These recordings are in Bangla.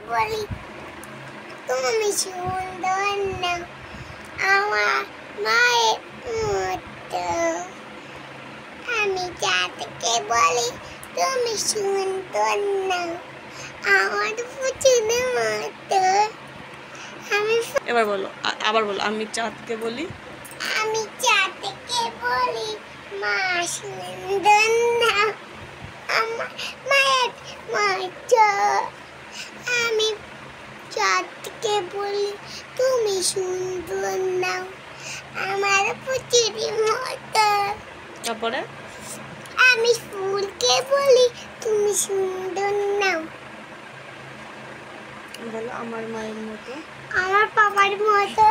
বলি তুমি সুন্দর না আমার মায়ের মতো। আমি চাঁদকে বলি তুমি সুন্দর না আমার পুতুলের মতো। এবার বলো, আবার বলো। আমি চাঁদকে বলি, আমি চাঁদকে বলি মা সুন্দর না আমার মায়ের মতো। আমি চাঁদকে বলি তুমি সুন্দর না আমার পুতুলের মতো। তারপরে আমি ফুলকে বলি তুমি সুন্দর না বলো আমার মায়ের মতো, আমার বাবার মতো।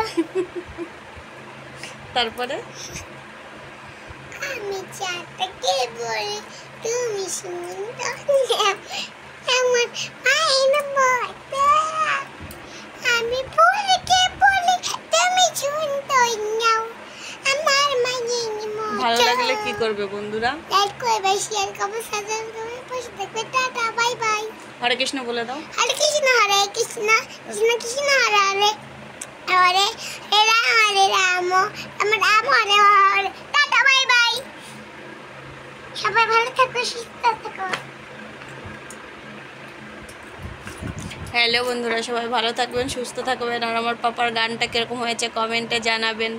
তারপরে আমি চাঁদকে বলি তুমি সুন্দর না আমার মায়ের মতো। আমি ফুলকে বলি তুমি সুন্দর না আমার মায়ের মতো। ভালো লাগলে কি করবে বন্ধুরা? লাইক করবে, শেয়ার করবে, সাবস্ক্রাইব করবে, পাশে থাকবে। Tata, bye bye. Hare Krishna বলে দাও। Hare Krishna Krishna Krishna Hare Hare Hare Ram Hare Ram Ram Hare Hare. Tata, bye bye. সবাই ভালো থাকো, সুস্থ থাকো। হ্যালো বন্ধুরা, সবাই ভালো থাকবেন, সুস্থ থাকবেন। আর আমার পাপার গানটা কীরকম হয়েছে কমেন্টে জানাবেন।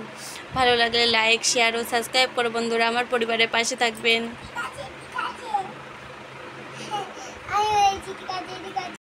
ভালো লাগলে লাইক, শেয়ার ও সাবস্ক্রাইব করে বন্ধুরা আমার পরিবারের পাশে থাকবেন।